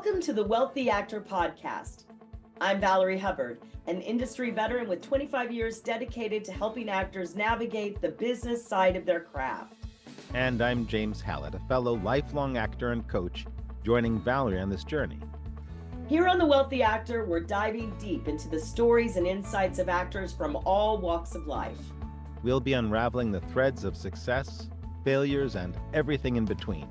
Welcome to the Wealthy Actor Podcast. I'm Valorie Hubbard, an industry veteran with 25 years dedicated to helping actors navigate the business side of their craft. And I'm James Hallett, a fellow lifelong actor and coach, joining Valorie on this journey. Here on The Wealthy Actor, we're diving deep into the stories and insights of actors from all walks of life. We'll be unraveling the threads of success, failures, and everything in between.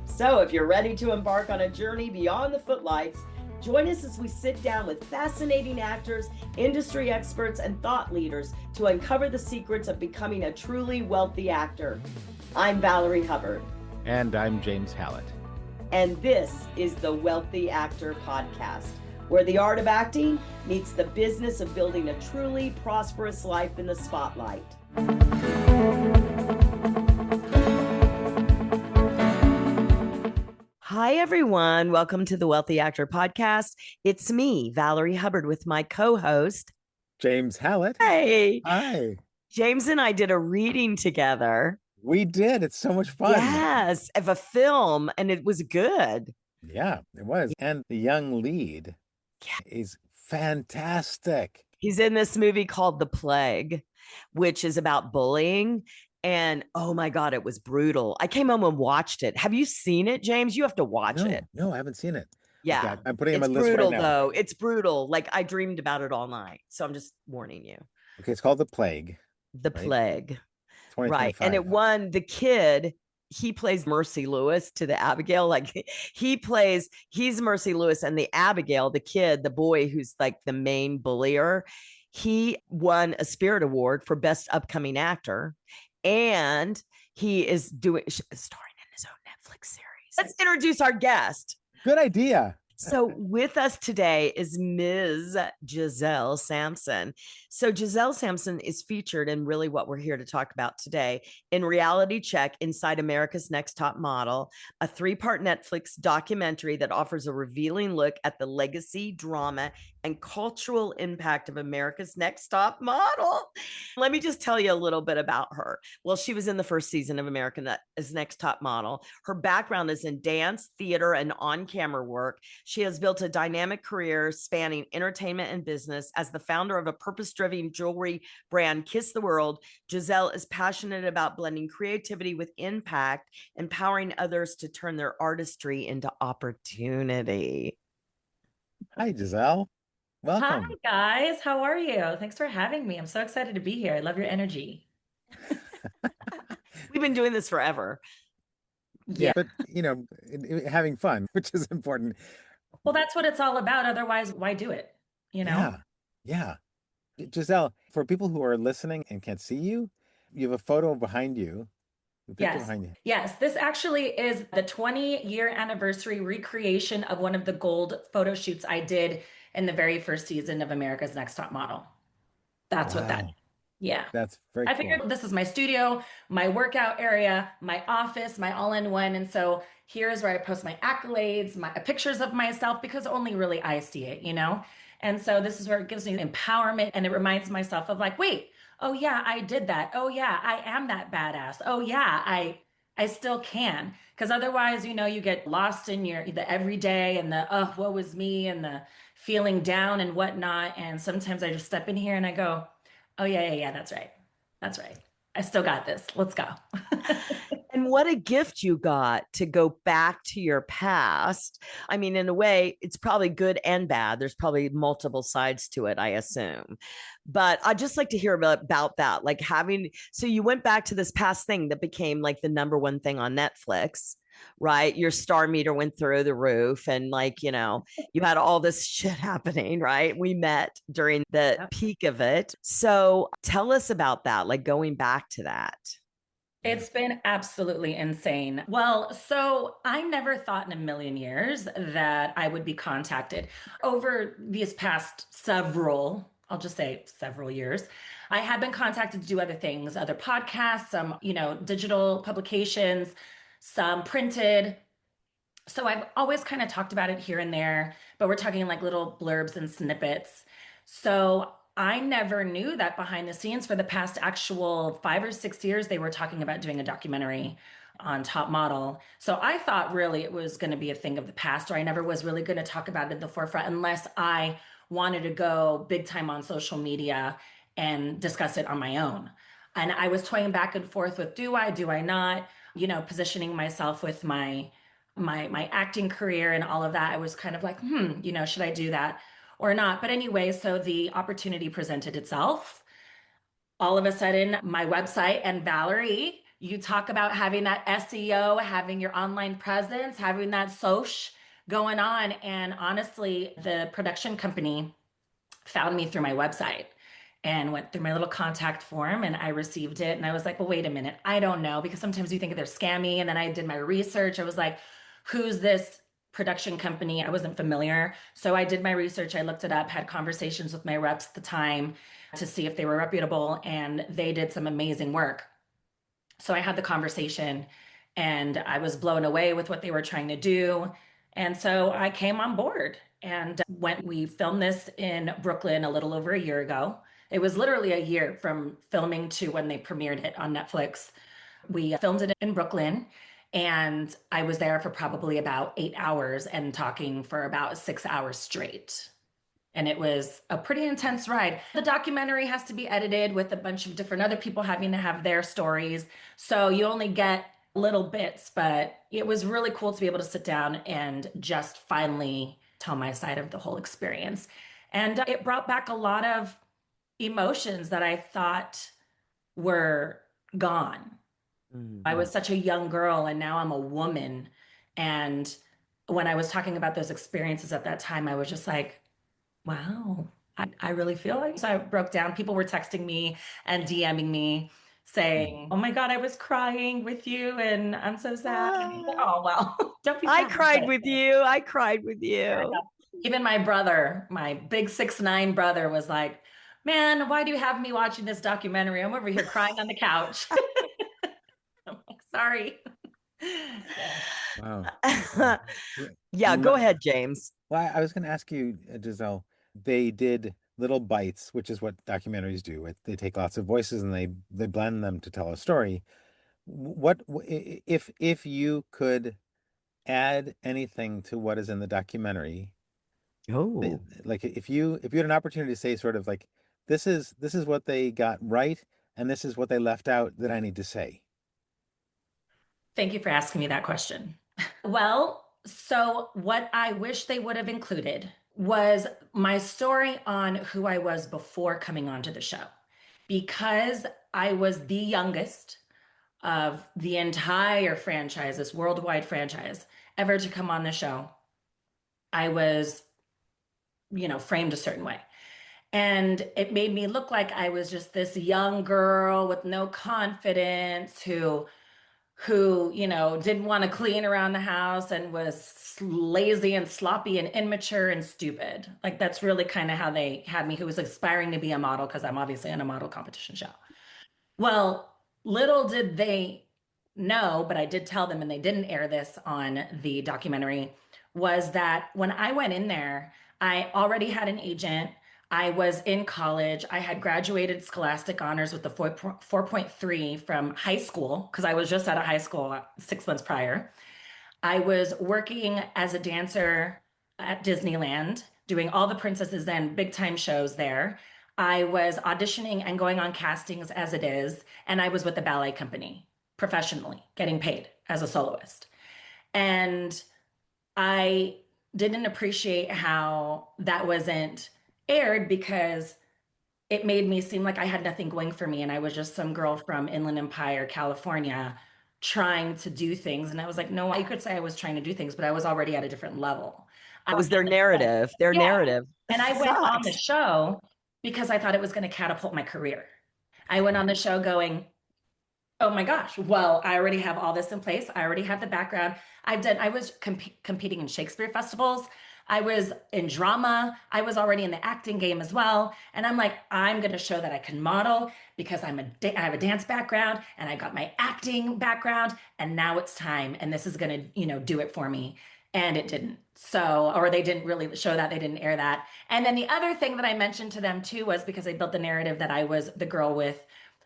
So if you're ready to embark on a journey beyond the footlights, join us as we sit down with fascinating actors, industry experts, and thought leaders to uncover the secrets of becoming a truly wealthy actor. I'm Valorie Hubbard. And I'm James Hallett. And this is the Wealthy Actor Podcast, where the art of acting meets the business of building a truly prosperous life in the spotlight. Hi, everyone. Welcome to the Wealthy Actor Podcast. It's me, Valorie Hubbard, with my co-host, James Hallett. Hey. Hi. James and I did a reading together. We did. It's so much fun. Yes, of a film, and it was good. Yeah, it was. And the young lead is fantastic. He's in this movie called The Plague, which is about bullying. And oh my God, it was brutal. I came home and watched it. Have you seen it, James? You have to watch it. No, I haven't seen it. Yeah. Okay, I'm putting it on my It's list brutal, right now. though. It's brutal. Like, I dreamed about it all night. So I'm just warning you. Okay, it's called The Plague. The Plague. Right. 2025. And it won the kid. He plays Mercy Lewis to the Abigail. Like he's Mercy Lewis, and the Abigail, the kid, the boy who's like the main bullier, he won a Spirit Award for Best Upcoming Actor. And he is starring in his own Netflix series. Let's introduce our guest. Good idea. So with us today is Ms. Giselle Samson. So Giselle Samson is featured in really what we're here to talk about today in Reality Check Inside America's Next Top Model, a 3-part Netflix documentary that offers a revealing look at the legacy, drama, and cultural impact of America's Next Top Model. Let me just tell you a little bit about her. Well, she was in the first season of America's Next Top Model. Her background is in dance, theater, and on-camera work. She has built a dynamic career spanning entertainment and business. As the founder of a purpose-driven jewelry brand, Kiss the World, Giselle is passionate about blending creativity with impact, empowering others to turn their artistry into opportunity. Hi, Giselle. Welcome. Hi, guys. How are you? Thanks for having me. I'm so excited to be here. I love your energy. We've been doing this forever. Yeah, but having fun, which is important. Well, that's what it's all about. Otherwise, why do it? Yeah. Giselle, for people who are listening and can't see you, you have a photo behind you. Yes. This actually is the 20-year anniversary recreation of one of the gold photo shoots I did in the very first season of America's Next Top Model. That's what that is. Yeah. That's very cool. I figured this is my studio, my workout area, my office, my all-in-one. And so here's where I post my accolades, my pictures of myself, because only really I see it, And so this is where it gives me empowerment, and it reminds myself of like, wait, oh yeah, I did that. Oh yeah, I am that badass. Oh yeah, I still can. Because otherwise, you get lost in the everyday and the, oh, woe is me, and the feeling down and whatnot. And sometimes I just step in here and I go, oh yeah, that's right. That's right. I still got this. Let's go. And what a gift you got to go back to your past. I mean, in a way, it's probably good and bad. There's probably multiple sides to it, I assume. But I'd just like to hear about that. Like so you went back to this past thing that became like the number one thing on Netflix, right? Your star meter went through the roof, and you had all this shit happening, right? We met during the peak of it. So tell us about that, like going back to that. It's been absolutely insane. Well, so I never thought in a million years that I would be contacted over these past several years. I have been contacted to do other things, other podcasts, some, digital publications, some printed. So I've always kind of talked about it here and there, but we're talking like little blurbs and snippets. So I never knew that behind the scenes for the past actual 5 or 6 years, they were talking about doing a documentary on Top Model. So I thought really it was going to be a thing of the past, or I never was really going to talk about it at the forefront unless I wanted to go big time on social media and discuss it on my own. And I was toying back and forth with do I not, positioning myself with my acting career and all of that. I was kind of like, should I do that or not? But anyway, so the opportunity presented itself. All of a sudden, my website and Valorie, you talk about having that SEO, having your online presence, having that soch going on. And honestly, the production company found me through my website and went through my little contact form, and I received it. And I was like, well, wait a minute. I don't know, because sometimes you think they're scammy. And then I did my research. I was like, who's this production company? I wasn't familiar. So I did my research. I looked it up, had conversations with my reps at the time to see if they were reputable, and they did some amazing work. So I had the conversation and I was blown away with what they were trying to do. And so I came on board and we filmed this in Brooklyn a little over a year ago. It was literally a year from filming to when they premiered it on Netflix. We filmed it in Brooklyn, and I was there for probably about 8 hours and talking for about 6 hours straight. And it was a pretty intense ride. The documentary has to be edited with a bunch of different other people having to have their stories. So you only get little bits, but it was really cool to be able to sit down and just finally tell my side of the whole experience. And it brought back a lot of emotions that I thought were gone. I was such a young girl, and now I'm a woman. And when I was talking about those experiences at that time, I was just like, wow, I really feel like so I broke down. People were texting me and DMing me saying, oh my God, I was crying with you and I'm so sad. And I was like, Ah, oh, well, don't be I sad. cried But with you. I cried with yeah, you. even my brother, my big 6'9" brother was like, man, why do you have me watching this documentary? I'm over here crying on the couch. I'm like, sorry. Yeah. Wow. Wow. Yeah. Yeah, go ahead, James. Well, I was going to ask you, Giselle, they did little bites, which is what documentaries do. They take lots of voices and they blend them to tell a story. If you could add anything to what is in the documentary, Oh, like if you had an opportunity to say sort of like this is what they got right and this is what they left out that I need to say. Thank you for asking me that question. Well, so what I wish they would have included was my story on who I was before coming onto the show. Because I was the youngest of the entire franchise, this worldwide franchise, ever to come on the show, I was, framed a certain way. And it made me look like I was just this young girl with no confidence who didn't want to clean around the house and was lazy and sloppy and immature and stupid. Like that's really kind of how they had me, who was aspiring to be a model because I'm obviously in a model competition show. Well, little did they know, but I did tell them, and they didn't air this on the documentary, was that when I went in there, I already had an agent. I was in college. I had graduated Scholastic Honors with the 4.3 from high school because I was just out of high school 6 months prior. I was working as a dancer at Disneyland, doing all the princesses and big time shows there. I was auditioning and going on castings as it is, and I was with the ballet company professionally, getting paid as a soloist. And I didn't appreciate how that wasn't aired because it made me seem like I had nothing going for me and I was just some girl from Inland Empire, California, trying to do things. And I was like, no, I could say I was trying to do things, but I was already at a different level. that was their narrative. Their Yeah. narrative. And I went on the Sucks. show because I thought it was going to catapult my career. I went on the show going, oh my gosh, well, I already have all this in place. I already have the background. I was competing in Shakespeare festivals. I was in drama. I was already in the acting game as well. And I'm like, I'm going to show that I can model because I have a dance background and I got my acting background. And now it's time. And this is going to, do it for me. And it didn't. So, or they didn't really show that. They didn't air that. And then the other thing that I mentioned to them too was because I built the narrative that I was the girl with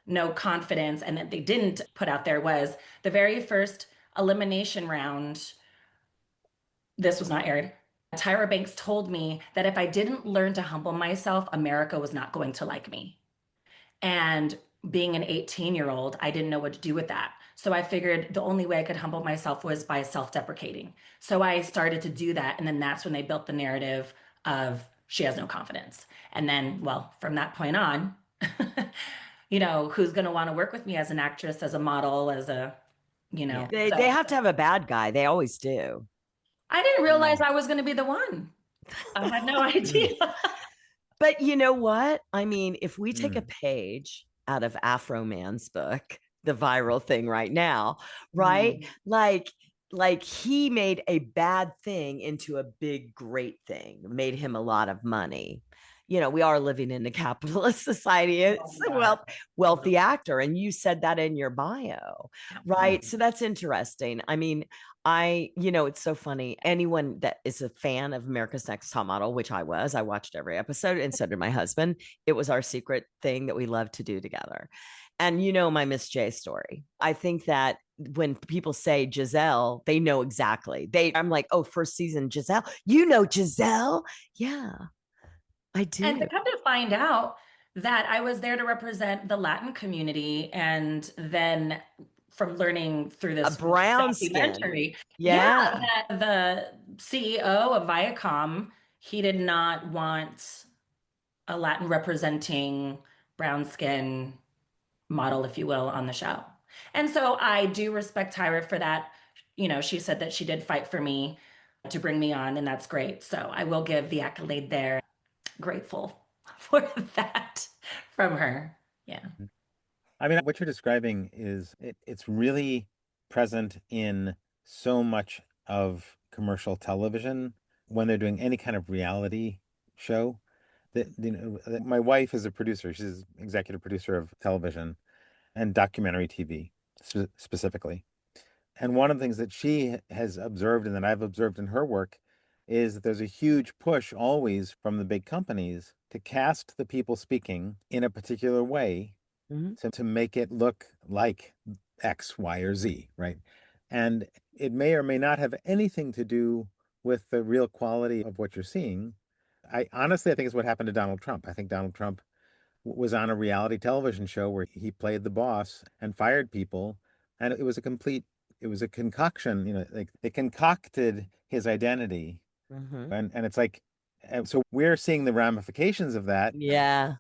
no confidence and that they didn't put out there was the very first elimination round. This was not aired. Tyra Banks told me that if I didn't learn to humble myself, America was not going to like me. And being an 18-year-old, I didn't know what to do with that. So I figured the only way I could humble myself was by self-deprecating. So I started to do that. And then that's when they built the narrative of she has no confidence. And then, well, from that point on, who's going to want to work with me as an actress, as a model, as a, Yeah. They so have to have a bad guy. They always do. I didn't realize Mm. I was going to be the one. I had no idea. But you know what? I mean, if we take a Mm. page out of Afro Man's book, the viral thing right now, right? Mm. Like he made a bad thing into a big great thing, made him a lot of money. We are living in a capitalist society. Oh, It's we a are. wealthy actor, and you said that in your bio, Mm. right? So that's interesting. I mean, it's so funny. Anyone that is a fan of America's Next Top Model, which I watched every episode, and so did my husband. It was our secret thing that we love to do together. And my Miss J story. I think that when people say Giselle, they know exactly. I'm like, oh, first season Giselle. Giselle? Yeah, I And do. to come to find out that I was there to represent the Latin community, and then from learning through A this brown skin. documentary, yeah, Yeah. that the CEO of Viacom, he did not want a Latin representing brown skin model, if you will, on the show. And so I do respect Tyra for that. She said that she did fight for me to bring me on, and that's great. So I will give the accolade there. Grateful for that from her. Yeah. I mean, what you're describing it's really present in so much of commercial television when they're doing any kind of reality show. That my wife is a producer. She's executive producer of television and documentary TV specifically. And one of the things that she has observed and that I've observed in her work is that there's a huge push always from the big companies to cast the people speaking in a particular way Mhm. to make it look like X, Y, or Z, right? And it may or may not have anything to do with the real quality of what you're seeing. I honestly, I think it's what happened to Donald Trump. I think Donald Trump was on a reality television show where he played the boss and fired people, and it was a concoction. Like they concocted his identity, Mhm. and it's like, and so we're seeing the ramifications of that. Yeah.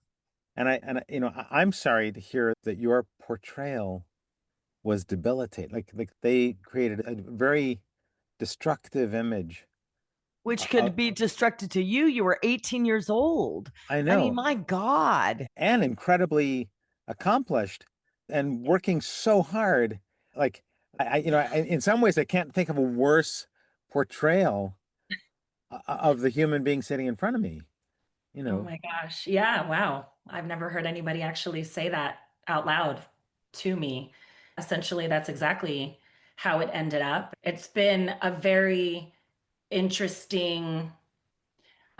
I'm sorry to hear that your portrayal was debilitating. Like they created a very destructive image. Which could be destructive to you. You were 18 years old. I I mean, know, my God. and incredibly accomplished and working so hard. Like in some ways, I can't think of a worse portrayal of the human being sitting in front of me. You Oh know, my gosh. Yeah. Wow. I've never heard anybody actually say that out loud to me. Essentially, that's exactly how it ended up. It's been a very interesting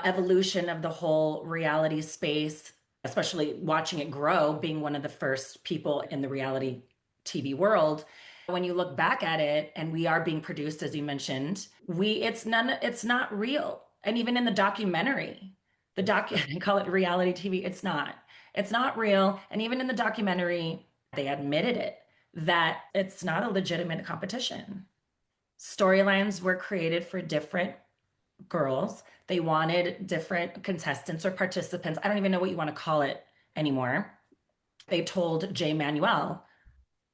evolution of the whole reality space, especially watching it grow, being one of the first people in the reality TV world. When you look back at it, and we are being produced, as you mentioned, it's not real. And even in the documentary, I call it reality TV, it's not real. And even in the documentary, they admitted it, that it's not a legitimate competition. Storylines were created for different girls. They wanted different contestants or participants. I don't even know what you want to call it anymore. They told Jay Manuel,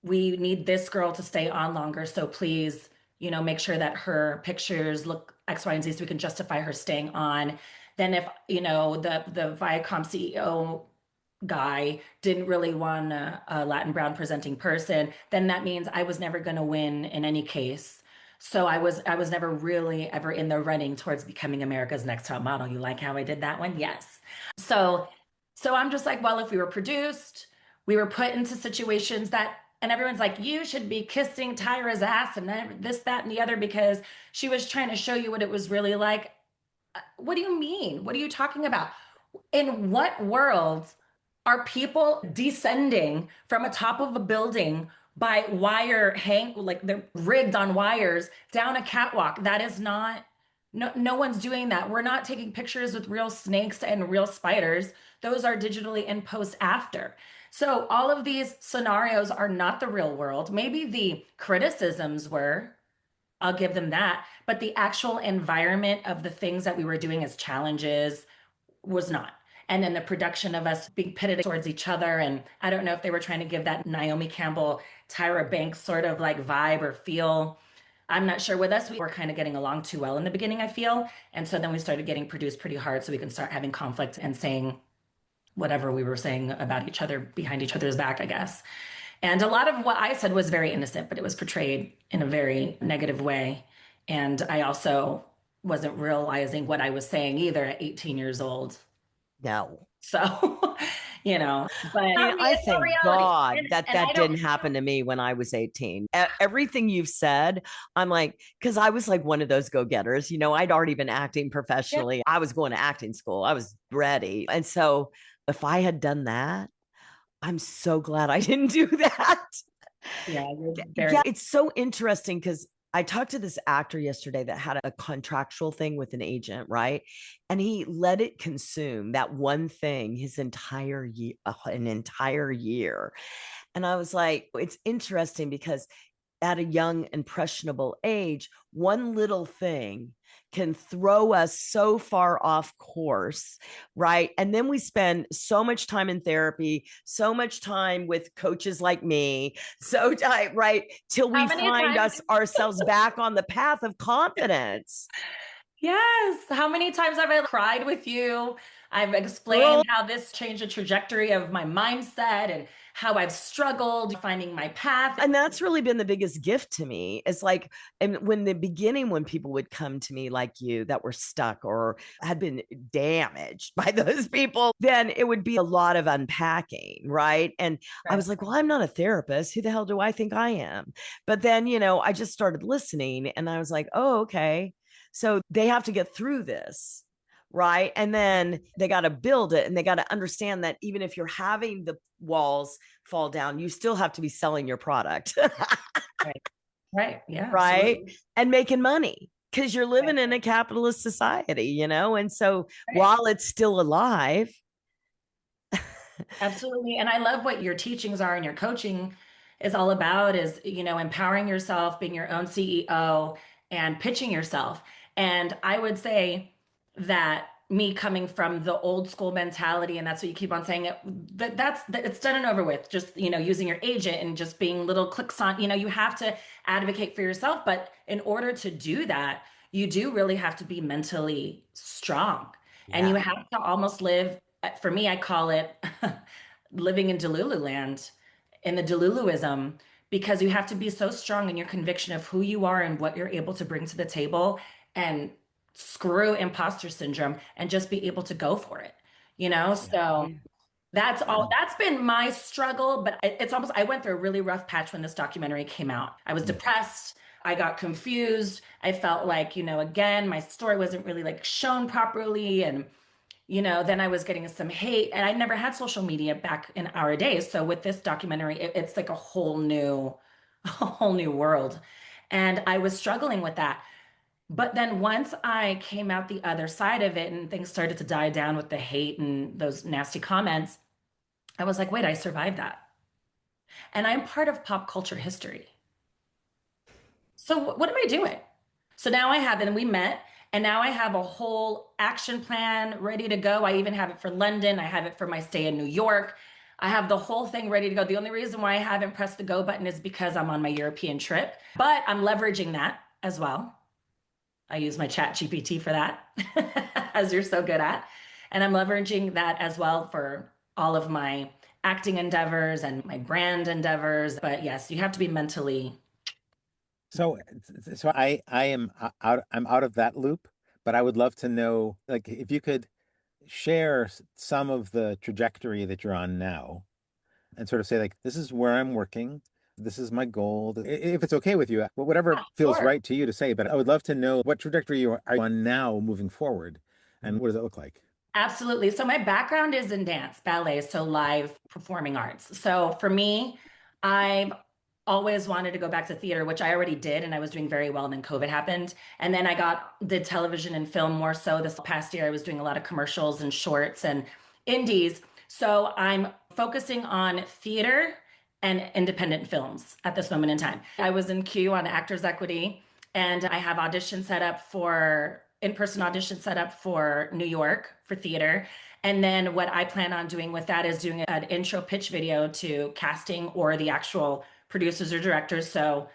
we need this girl to stay on longer. So please, make sure that her pictures look X, Y, and Z so we can justify her staying on. Then if, the Viacom CEO guy didn't really want a Latin brown presenting person, then that means I was never going to win in any case. So I was never really ever in the running towards becoming America's Next Top Model. You like how I did that one? Yes. So so I'm just like, well, if we were produced, we were put into situations that, and everyone's like, you should be kissing Tyra's ass and then this, that, and the other because she was trying to show you what it was really like. What do you mean? What are you talking about? In what world are people descending from a top of a building by wire hang, like they're rigged on wires down a catwalk. That is not, no one's doing that. We're not taking pictures with real snakes and real spiders. Those are digitally in post after. So all of these scenarios are not the real world. Maybe the criticisms were, I'll give them that, but the actual environment of the things that we were doing as challenges was not. And then the production of us being pitted towards each other. And I don't know if they were trying to give that Naomi Campbell, Tyra Banks sort of like vibe or feel. I'm not sure. With us, we were kind of getting along too well in the beginning, I feel. And so then we started getting produced pretty hard so we can start having conflict and saying whatever we were saying about each other behind each other's back, I guess. And a lot of what I said was very innocent, but it was portrayed in a very negative way. And I also wasn't realizing what I was saying either at 18 years old. No. So, but I mean, I it's a thank reality. God that And I that don't, didn't happen to me when I was 18. Everything you've said, I'm like, because I was like one of those go-getters. I'd already been acting yeah, professionally. I was going to acting school. I was ready. And so if I had done that, I'm so glad I didn't do that. yeah, you're very, Yeah, it's so interesting because I talked to this actor yesterday that had a contractual thing with an agent, right? And he let it consume that one thing his entire year, an entire year. And I was like, it's interesting because at a young, impressionable age, one little thing can throw us so far off course, right? And then we spend so much time in therapy, so much time with coaches like me, so right, till how we many find times? us ourselves back on the path of confidence. Yes. How many times have I cried with you? I've Girl, explained how this changed the trajectory of my mindset and how I've struggled finding my path. and that's really been the biggest gift to me. It's like, and when the beginning, when people would come to me like you that were stuck or had been damaged by those people, then it would be a lot of unpacking, right? And I Right. was like, well, I'm not a therapist. Who the hell do I think I am? But then, I just started listening and I was like, oh, okay. So they have to get through this. Right. And then they got to build it and they got to understand that even if you're having the walls fall down, you still have to be selling your product, Right. Right. Yeah, right? absolutely. And making money because you're Right. living in a capitalist society. And so Right. while it's still alive, Absolutely. And I love what your teachings are and your coaching is all about is, empowering yourself, being your own CEO and pitching yourself. And I would say that me coming from the old school mentality, and that's what you keep on saying, it's done and over with. Just, using your agent and just being little clicks on, you have to advocate for yourself. But in order to do that, you do really have to be mentally strong. And you yeah, have to almost live, for me, I call it living in Delulu land, in the Deluluism, because you have to be so strong in your conviction of who you are and what you're able to bring to the table and screw imposter syndrome and just be able to go for it. Yeah. So yeah. that's all. That's been my struggle, but it's almost, I went through a really rough patch when this documentary came out. I was Mm. depressed. I got confused. I felt like, again, my story wasn't really like shown properly. And then I was getting some hate, and I never had social media back in our days. So with this documentary, it's like a whole new, a whole new world. And I was struggling with that. But then once I came out the other side of it and things started to die down with the hate and those nasty comments, I was like, wait, I survived that. And I'm part of pop culture history. So what am I doing? So now I have, and we met, and now I have a whole action plan ready to go. I even have it for London. I have it for my stay in New York. I have the whole thing ready to go. The only reason why I haven't pressed the go button is because I'm on my European trip, but I'm leveraging that as well. I use my chat GPT for that, as you're so good at. And I'm leveraging that as well for all of my acting endeavors and my brand endeavors. But yes, you have to be mentally. So, so I am out. I'm out of that loop, but I would love to know, like, if you could share some of the trajectory that you're on now, and sort of say, like, this is where I'm working. This is my goal. If it's okay with you, whatever feels Sure. right to you to say. But I would love to know what trajectory you are on now moving forward, and what does it look like? Absolutely. So my background is in dance, ballet, so live performing arts. So for me, I've always wanted to go back to theater, which I already did, and I was doing very well. And then COVID happened, and then did television and film more so. This past year, I was doing a lot of commercials and shorts and indies. So I'm focusing on theater and independent films at this moment in time. I was in queue on Actors Equity, and I have auditions set up for in-person auditions set up for New York for theater. And then what I plan on doing with that is doing an intro pitch video to casting or the actual producers or directors. So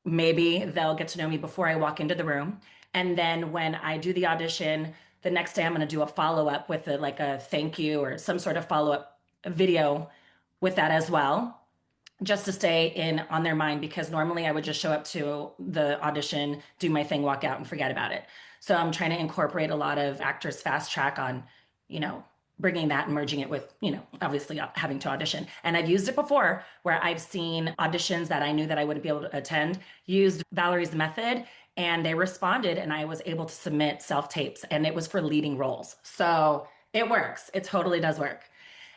maybe they'll get to know me before I walk into the room. And then when I do the audition, the next day I'm going to do a follow up with like a thank you or some sort of follow up video with that as well, just to stay in on their mind, because normally I would just show up to the audition, do my thing, walk out and forget about it. So I'm trying to incorporate a lot of actors fast track on, you know, bringing that and merging it with, obviously having to audition. And I've used it before where I've seen auditions that I knew that I wouldn't be able to attend, used Valerie's method, and they responded and I was able to submit self tapes, and it was for leading roles. So it works. It totally does work.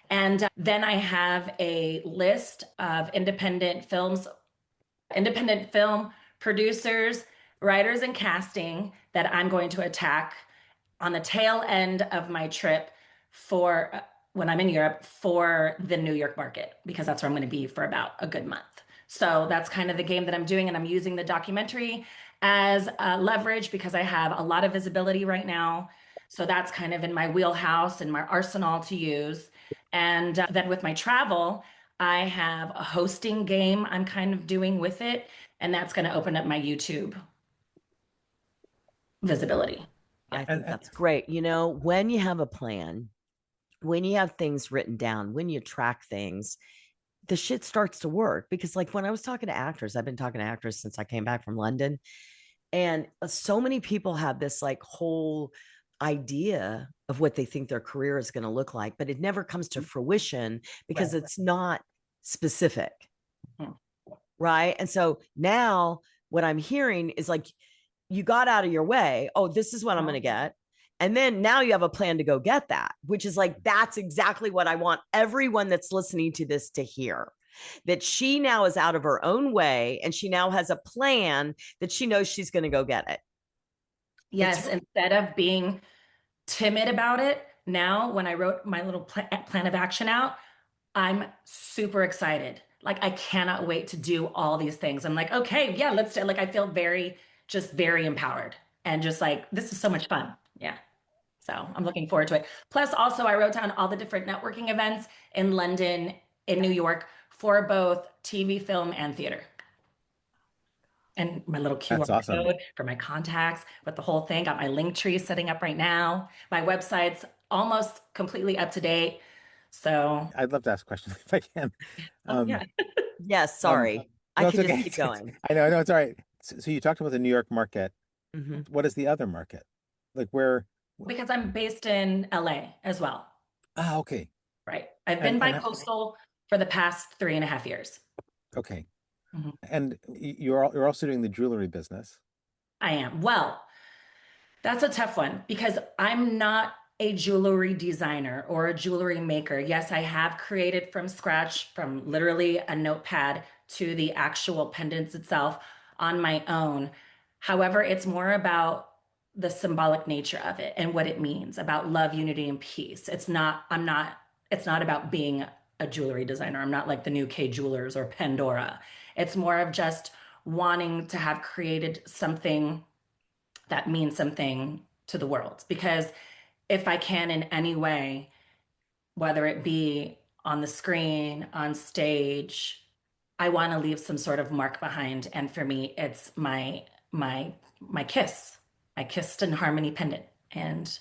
And then I have a list of independent film producers, writers, and casting that I'm going to attack on the tail end of my trip for when I'm in Europe for the New York market, because that's where I'm going to be for about a good month. So that's kind of the game that I'm doing. And I'm using the documentary as leverage because I have a lot of visibility right now. So that's kind of in my wheelhouse and my arsenal to use. And then with my travel, I have a hosting game I'm kind of doing with it. And that's going to open up my YouTube visibility. I Yeah. think that's great. When you have a plan, when you have things written down, when you track things, the shit starts to work. Because, like, when I was talking to actors, I've been talking to actors since I came back from London. And so many people have this like whole idea of what they think their career is going to look like, but it never comes to fruition because Right. it's not specific. Mhm. Right. And so now what I'm hearing is like, you got out of your way. Oh, this is what I'm going to get. And then now you have a plan to go get that, which is like, that's exactly what I want everyone that's listening to this to hear. That she now is out of her own way and she now has a plan that she knows she's going to go get it. Yes, instead of being timid about it, now when I wrote my little plan of action out, I'm super excited. Like I cannot wait to do all these things. I'm like, okay, yeah, let's do. Like I feel just very empowered and just like this is so much fun. Yeah. So I'm looking forward to it. Plus, also I wrote down all the different networking events in London, in New York for both TV, film, and theater. And my little QR That's awesome. code for my contacts, but the whole thing, got my link tree setting up right now. My website's almost completely up to date. So, I'd love to ask a question if I can. oh Um, yeah. Yes. um, Sorry. I no, it's could just okay. keep going. I know it's all right. So you talked about the New York market. Mhm. What is the other market? Like where? Because I'm based in LA as well, Ah, okay. right? I've And been and bi-coastal for the past 3.5 years. okay. Mhm. And you're also doing the jewelry business. I am. Well, that's a tough one because I'm not a jewelry designer or a jewelry maker. Yes, I have created from scratch, from literally a notepad to the actual pendants itself on my own. However, it's more about the symbolic nature of it and what it means about love, unity, and peace. It's not about being a jewelry designer. I'm not like the new K Jewelers or Pandora. It's more of just wanting to have created something that means something to the world. Because if I can in any way, whether it be on the screen, on stage, I want to leave some sort of mark behind. And for me, it's my kiss, my kissed in harmony pendant. And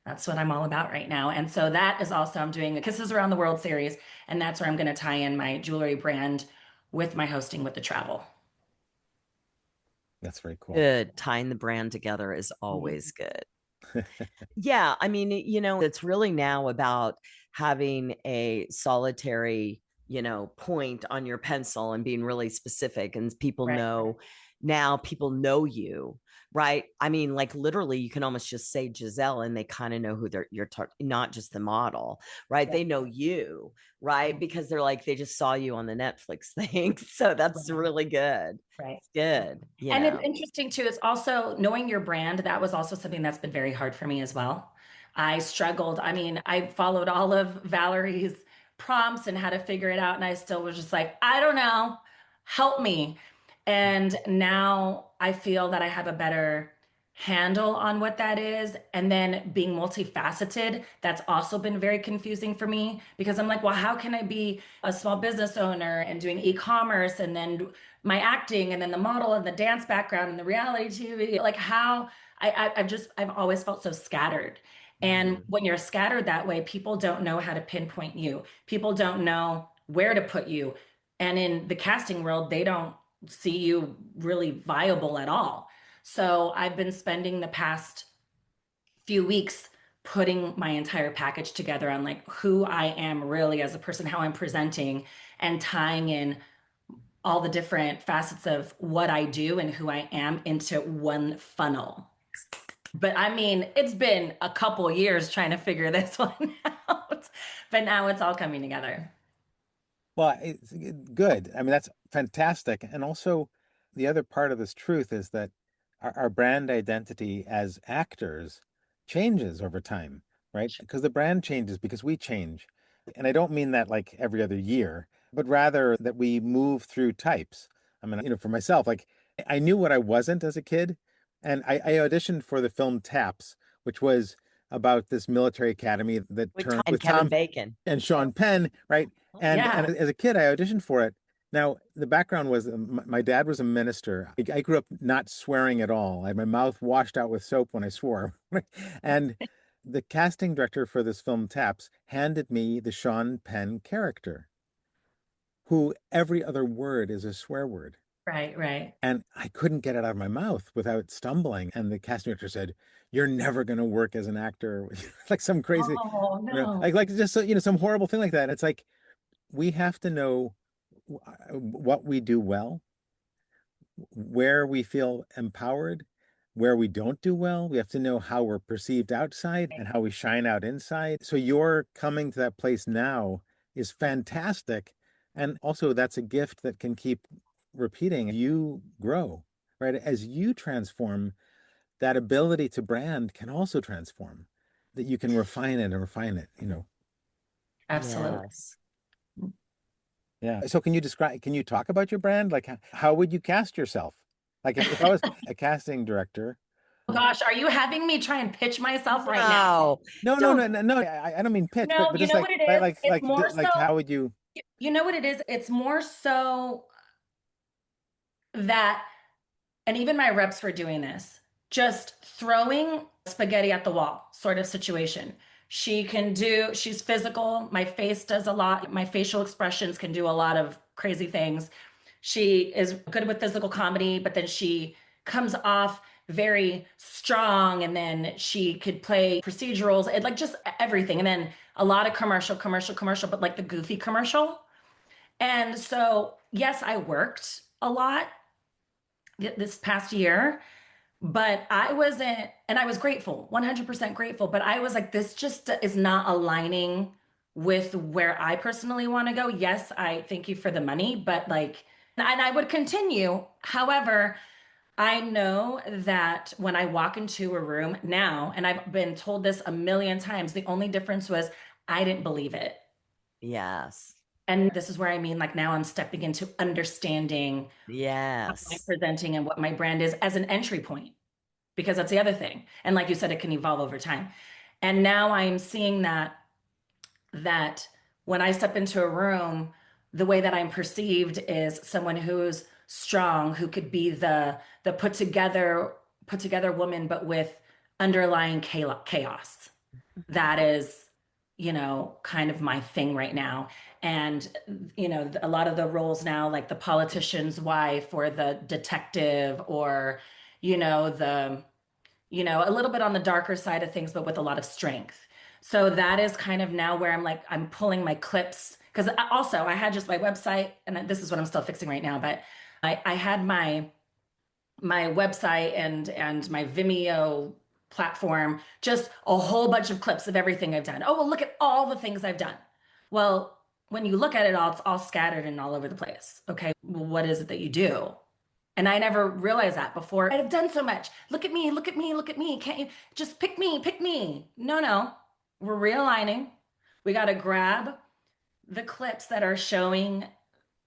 that's what I'm all about right now. And so that is also, I'm doing a Kisses Around the World series. And that's where I'm going to tie in my jewelry brand with my hosting with the travel. That's very cool. Good. Tying the brand together is always good. Yeah. I mean, it's really now about having a solitary, point on your pencil and being really specific. And Right. people know you, right? I mean, like literally, you can almost just say Giselle, and they kind of know who you're talking, not just the model, right? Yeah. They know you, right? Because they're like they just saw you on the Netflix thing, so that's Right. really good. Right. It's good, you And it's know. interesting too, it's also knowing your brand. That was also something that's been very hard for me as well. I struggled. I mean, I followed all of Valerie's prompts and how to figure it out. And I still was just like, I don't know, help me. And now I feel that I have a better handle on what that is. And then being multifaceted, that's also been very confusing for me because I'm like, well, how can I be a small business owner and doing e-commerce and then my acting and then the model and the dance background and the reality TV, like how I've always felt so scattered. And Mhm. when you're scattered that way, people don't know how to pinpoint you. People don't know where to put you. And in the casting world, they don't see you really viable at all. So I've been spending the past few weeks putting my entire package together on like who I am really as a person, how I'm presenting, and tying in all the different facets of what I do and who I am into one funnel. But I mean, it's been a couple years trying to figure this one out, but now it's all coming together. Well, it's good. I mean, that's fantastic. And also, the other part of this truth is that our brand identity as actors changes over time, right? Because the brand changes because we change. And I don't mean that like every other year, but rather that we move through types. I mean, for myself, like I knew what I wasn't as a kid. And I auditioned for the film Taps, which was about this military academy that With turned and with Kevin Tom Bacon. and Sean Penn, right? And Yeah. as a kid, I auditioned for it. Now, the background was my dad was a minister. I grew up not swearing at all. I had my mouth washed out with soap when I swore. And the casting director for this film, Taps, handed me the Sean Penn character, who every other word is a swear word. Right, right. And I couldn't get it out of my mouth without stumbling. And the casting director said, "You're never going to work as an actor," like some crazy, Oh, no. like just so, some horrible thing like that. It's like we have to know what we do well, where we feel empowered, where we don't do well. We have to know how we're perceived outside and how we shine out inside. So your coming to that place now is fantastic. And also that's a gift that can keep repeating. You grow, right? As you transform, that ability to brand can also transform, that you can refine it and refine it. Absolutely. Yes. Yeah. So can you talk about your brand? Like how would you cast yourself? Like if I was a casting director. Gosh, are you having me try and pitch myself right now? No, No, no, no, don't. no, no. I don't mean pitch, No, but you just know like what it like is? like It's like more so, like how would you? you know what it is? It's more so that, and even my reps for doing this, just throwing spaghetti at the wall sort of situation. She's physical. My face does a lot. My facial expressions can do a lot of crazy things. She is good with physical comedy, but then she comes off very strong and then she could play procedurals and like just everything. And then a lot of commercial, but like the goofy commercial. And so, yes, I worked a lot this past year, but I wasn't, and I was grateful, 100% grateful, but I was like, this just is not aligning with where I personally want to go. Yes, I thank you for the money, but like, and I would continue. However, I know that when I walk into a room now, and I've been told this a million times, the only difference was I didn't believe it. Yes. And this is where I mean, like now I'm stepping into understanding how I'm Yes. presenting and what my brand is as an entry point, because that's the other thing. And like you said, it can evolve over time. And now I'm seeing that when I step into a room, the way that I'm perceived is someone who's strong, who could be the put together woman, but with underlying chaos. That is, kind of my thing right now. And, a lot of the roles now, like the politician's wife or the detective or, the a little bit on the darker side of things, but with a lot of strength. So that is kind of now where I'm like, I'm pulling my clips. Because also, I had just my website, and this is what I'm still fixing right now, but I had my my website and my Vimeo platform, just a whole bunch of clips of everything I've done. Oh, well, look at all the things I've done. Well, when you look at it all, it's all scattered and all over the place. Okay, well, what is it that you do? And I never realized that before. I've done so much. Look at me, look at me, look at me. Can't you just pick me, pick me? No, no. We're realigning. We got to grab the clips that are showing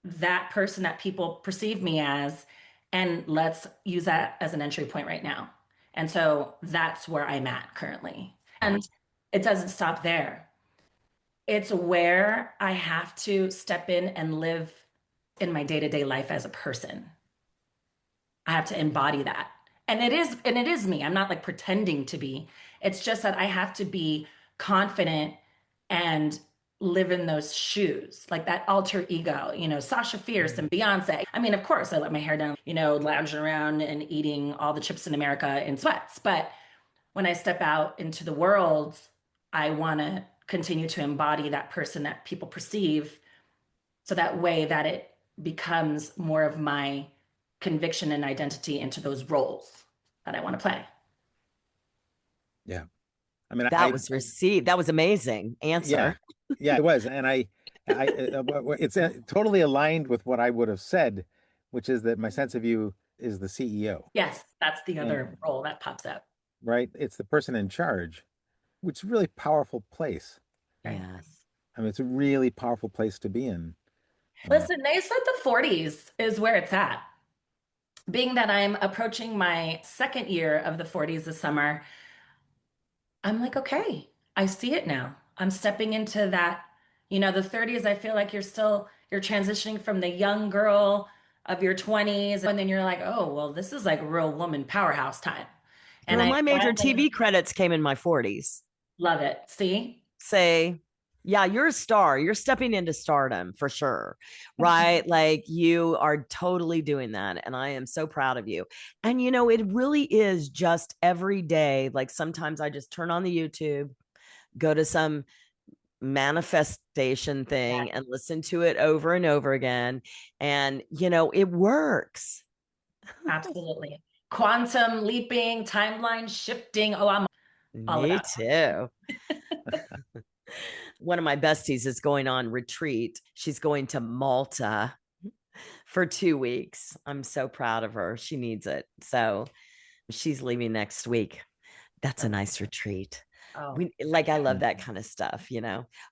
that person that people perceive me as, and let's use that as an entry point right now. And so that's where I'm at currently. And it doesn't stop there. It's where I have to step in and live in my day-to-day life as a person. I have to embody that. And it is me. I'm not like pretending to be. It's just that I have to be confident and live in those shoes, like that alter ego, Sasha Fierce and Beyonce. I mean, of course, I let my hair down, lounging around and eating all the chips in America in sweats. But when I step out into the world, I want to continue to embody that person that people perceive, so that way that it becomes more of my conviction and identity into those roles that I want to play. Yeah. I mean, That was received. That was amazing answer. Yeah, it was. And it's totally aligned with what I would have said, which is that my sense of you is the CEO. Yes, that's the other role that pops up. Right? It's the person in charge, which is a really powerful place. Yes. I mean, it's a really powerful place to be in. Listen, they said the 40s is where it's at. Being that I'm approaching my second year of the 40s this summer, I'm like, okay, I see it now. I'm stepping into that, the 30s, I feel like you're transitioning from the young girl of your 20s. And then you're like, oh, well, this is like real woman powerhouse time. And Girl, I my major finally TV credits came in my 40s. love it. See? Say, yeah, you're a star. You're stepping into stardom for sure. Right? Like you are totally doing that. And I am so proud of you. And, it really is just every day. Like sometimes I just turn on the YouTube, go to some manifestation thing and listen to it over and over again. And, it works. Absolutely. Quantum leaping, timeline shifting. Oh, I'm all Me about too. One of my besties is going on retreat. She's going to Malta for 2 weeks. I'm so proud of her. She needs it. So she's leaving next week. That's a nice retreat. Oh, I love that kind of stuff,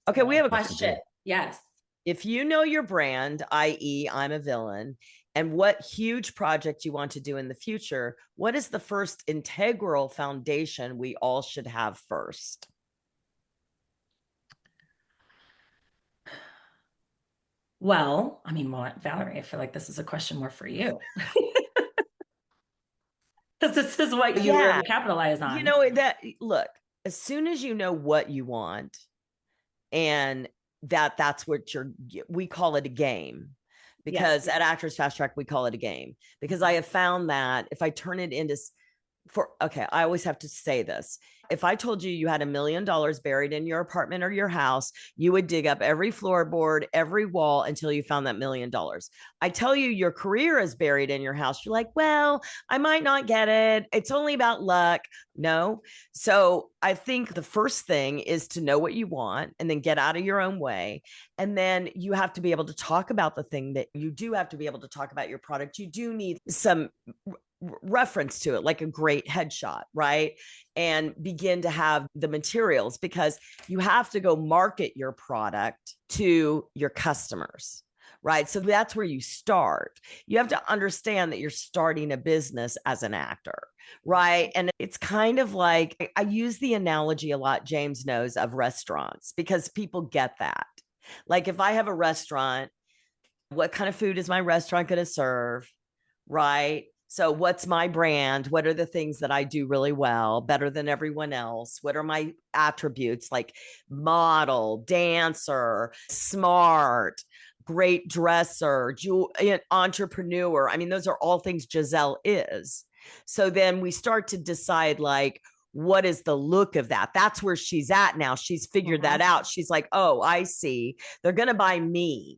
Okay, we have a question. Yes. If you know your brand, i.e., I'm a villain, and what huge project you want to do in the future, what is the first integral foundation we all should have first? Well, I mean, Valorie, I feel like this is a question more for you. Because this is what you really capitalize on. Look, as soon as you know what you want, and that's what we call it a game, because at Actors Fast Track, we call it a game, because I have found that if I turn it into I always have to say this. If I told you had $1 million buried in your apartment or your house, you would dig up every floorboard, every wall until you found that $1 million. I tell you your career is buried in your house. You're like, well, I might not get it. It's only about luck. No. So I think the first thing is to know what you want and then get out of your own way. And then you have to be able to talk about the thing that you do have to be able to talk about your product. You do need some reference to it, like a great headshot, right? And begin to have the materials, because you have to go market your product to your customers, right? So that's where you start. You have to understand that you're starting a business as an actor, right? And it's kind of like, I use the analogy a lot, James knows, of restaurants, because people get that. Like if I have a restaurant, what kind of food is my restaurant going to serve, right? So what's my brand? What are the things that I do really well, better than everyone else? What are my attributes, like model, dancer, smart, great dresser, entrepreneur? I mean, those are all things Giselle is. So then we start to decide, like, what is the look of that? That's where she's at now. She's figured that out. She's like, oh, I see. They're going to buy me.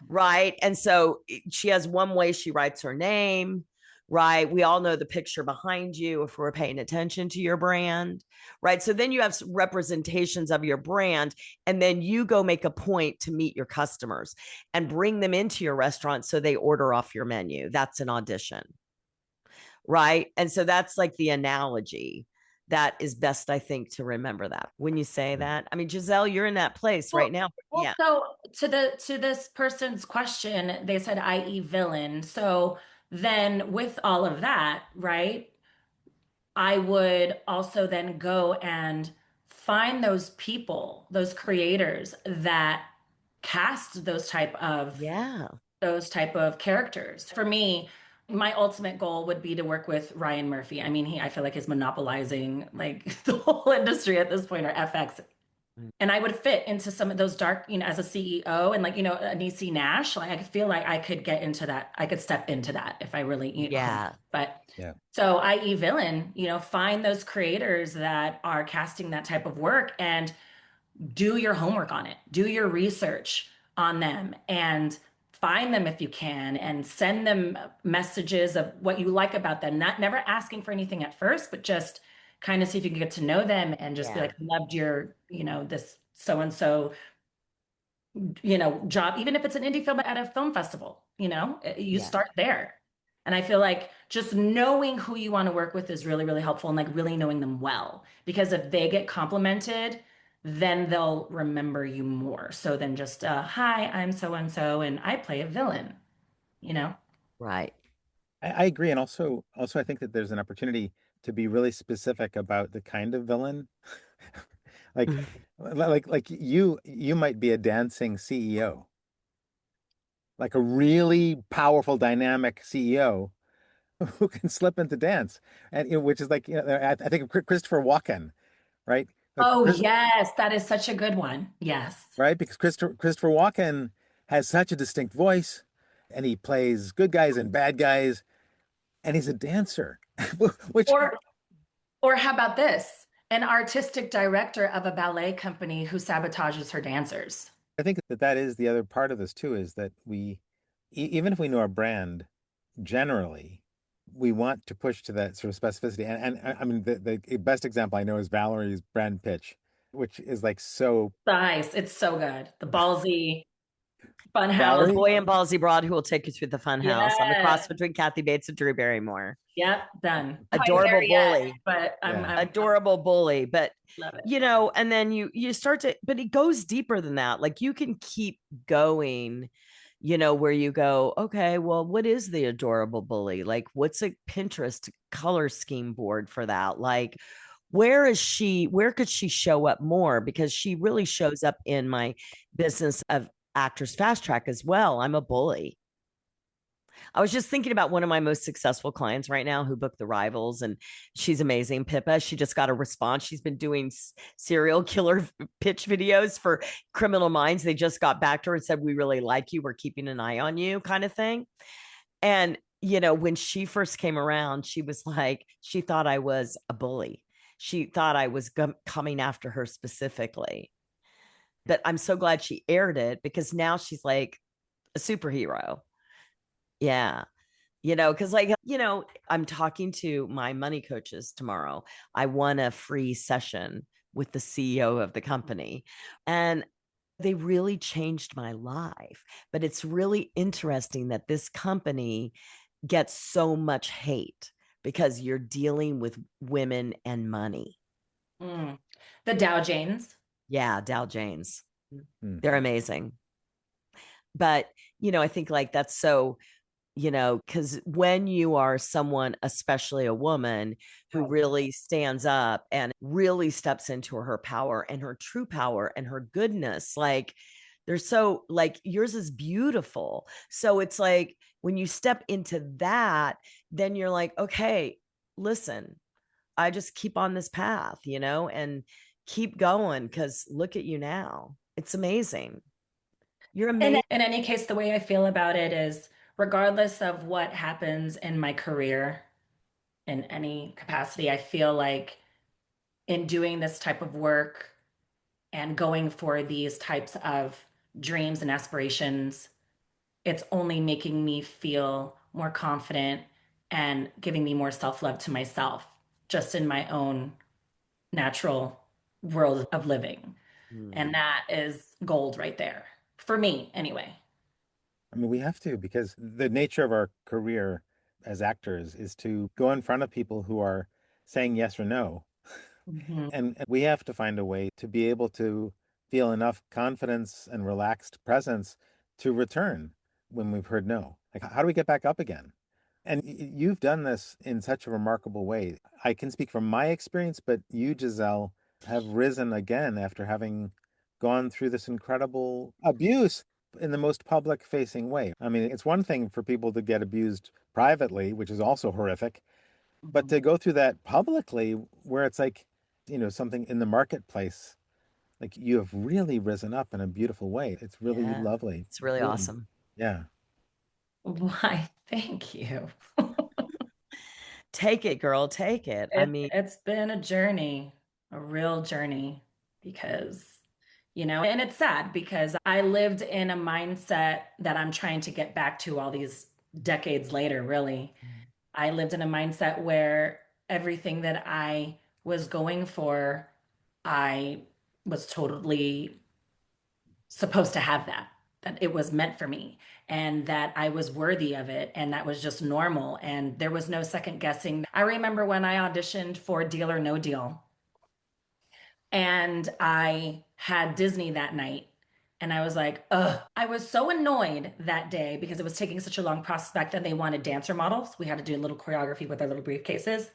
Right. And so she has one way she writes her name, right? We all know the picture behind you if we're paying attention to your brand, right? So then you have representations of your brand, and then you go make a point to meet your customers and bring them into your restaurant so they order off your menu. That's an audition, right? And so that's like the analogy that is best, I think, to remember that when you say that. I mean, Giselle, you're in that place right Well, now. well, Yeah. so to this person's question, they said, i.e., villain. So then, with all of that, right? I would also then go and find those people, those creators that cast Yeah. those type of characters. For me, my ultimate goal would be to work with Ryan Murphy. I mean, I feel like he's monopolizing like the whole industry at this point, or FX. And I would fit into some of those dark, as a CEO and like, an EC Nash. Like I feel like I could get into that. I could step into that if I really, Yeah. but Yeah. so i.e. villain, find those creators that are casting that type of work and do your homework on it, do your research on them, and find them if you can, and send them messages of what you like about them. Not never asking for anything at first, but just kind of see if you can get to know them and just be Yeah. like, loved your, this so and so, job, even if it's an indie film at a film festival, you Yeah. start there. And I feel like just knowing who you want to work with is really, really helpful, and like really knowing them well. Because if they get complimented, then they'll remember you more so than just, hi, I'm so and so, and I play a villain, you know? Right. I agree. And also I think that there's an opportunity to be really specific about the kind of villain. Like like you might be a dancing CEO, like a really powerful, dynamic CEO who can slip into dance. And which is like, I think of Christopher Walken, right? Like Oh, Chris, yes, that is such a good one. Yes. right? Because Christopher Walken has such a distinct voice, and he plays good guys and bad guys, and he's a dancer, which Or or how about this? An artistic director of a ballet company who sabotages her dancers. I think that that is the other part of this too, is that even if we know our brand generally, we want to push to that sort of specificity. And I mean, the best example I know is Valerie's brand pitch, which is like so Nice. It's so good. The ballsy fun The house. Valerie. boy in ballsy broad who will take you through the fun house on the cross Yeah. between Kathy Bates and Drew Barrymore. Yep. Done. Quite there Adorable yet, bully. but Yeah. I Adorable bully. But love it. and then you start to, but it goes deeper than that. Like you can keep going, where you go, okay, well, what is the adorable bully? Like, what's a Pinterest color scheme board for that? Like, where could she show up more? Because she really shows up in my business of Actors Fast Track as well. I'm a bully. I was just thinking about one of my most successful clients right now who booked the rivals, and she's amazing. Pippa, she just got a response. She's been doing serial killer pitch videos for Criminal Minds. They just got back to her and said, we really like you. We're keeping an eye on you, kind of thing. And, when she first came around, she was like, she thought I was a bully. She thought I was coming after her specifically. But I'm so glad she aired it because now she's like a superhero. Yeah. Because I'm talking to my money coaches tomorrow. I won a free session with the CEO of the company, and they really changed my life. But it's really interesting that this company gets so much hate because you're dealing with women and money. Mm. The Dow Janes. Yeah, Dow James. Hmm. They're amazing. But, I think like that's so because when you are someone, especially a woman, who Right. really stands up and really steps into her power and her true power and her goodness, like they're so like yours is beautiful. So it's like when you step into that, then you're like, okay, listen, I just keep on this path, and keep going because look at you now. It's amazing. You're And amazing. in any case, the way I feel about it is regardless of what happens in my career in any capacity, I feel like in doing this type of work and going for these types of dreams and aspirations, it's only making me feel more confident and giving me more self-love to myself, just in my own natural world of living. And Mm. that is gold right there for me, anyway. I mean, we have to because the nature of our career as actors is to go in front of people who are saying yes or no. Mhm. And we have to find a way to be able to feel enough confidence and relaxed presence to return when we've heard no. Like, how do we get back up again? And you've done this in such a remarkable way. I can speak from my experience, but you, Giselle, have risen again after having gone through this incredible abuse in the most public facing way. I mean, it's one thing for people to get abused privately, which is also horrific, but Mhm. to go through that publicly where it's like, something in the marketplace, like you have really risen up in a beautiful way. It's really Yeah, lovely. it's really Really, awesome. yeah. Why, thank you. Take it, girl, take it. I mean, It's been a journey, a real journey, because, and it's sad because I lived in a mindset that I'm trying to get back to all these decades later, really. I lived in a mindset where everything that I was going for, I was totally supposed to have that it was meant for me and that I was worthy of it. And that was just normal. And there was no second guessing. I remember when I auditioned for Deal or No Deal and I had Disney that night. And I was like, ugh. I was so annoyed that day because it was taking such a long process. Back then, they wanted dancer models. We had to do a little choreography with our little briefcases.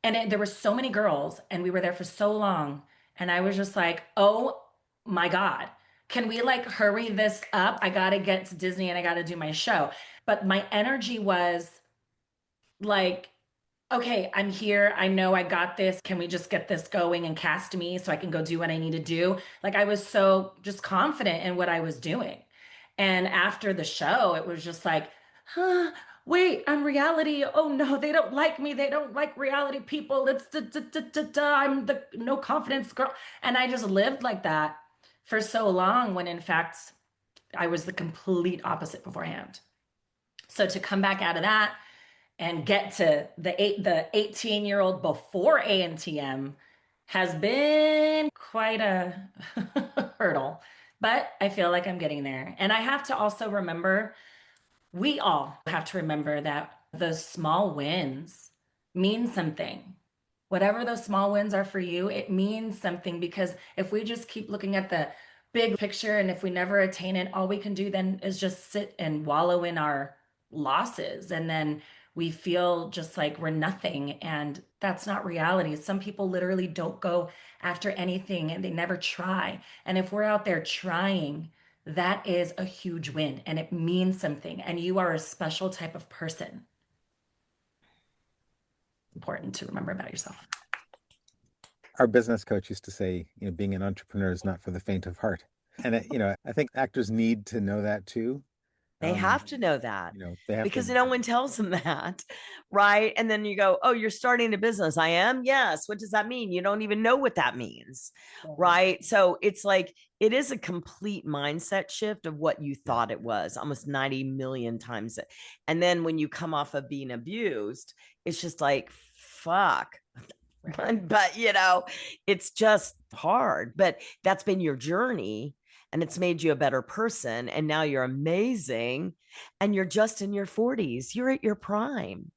And there were so many girls, and we were there for so long. And I was just like, oh my God, can we like hurry this up? I got to get to Disney and I got to do my show. But my energy was like, okay, I'm here. I know I got this. Can we just get this going and cast me so I can go do what I need to do? Like, I was so just confident in what I was doing. And after the show, it was just like, huh, wait, I'm reality. Oh no, they don't like me. They don't like reality people. It's I'm the no confidence girl. And I just lived like that for so long when in fact I was the complete opposite beforehand. So to come back out of that and get to the 18-year-old before ANTM has been quite a hurdle. But I feel like I'm getting there. And I have to also remember, we all have to remember that those small wins mean something. Whatever those small wins are for you, it means something because if we just keep looking at the big picture and if we never attain it, all we can do then is just sit and wallow in our losses. And then we feel just like we're nothing. And that's not reality. Some people literally don't go after anything and they never try. And if we're out there trying, that is a huge win and it means something. And you are a special type of person. Important to remember about yourself. Our business coach used to say, being an entrepreneur is not for the faint of heart. And, I think actors need to know that too. they Um, have to know that they have to, because no one tells them that, right? And then you go, oh, you're starting a business. I am? Yes. What does that mean? You don't even know what that means, Right. right? So it's like, it is a complete mindset shift of what you yeah. thought it was almost 90 million times. And then when you come off of being abused, it's just like, fuck. Right. But it's just hard, but that's been your journey and it's made you a better person and now you're amazing and you're just in your 40s, you're at your prime.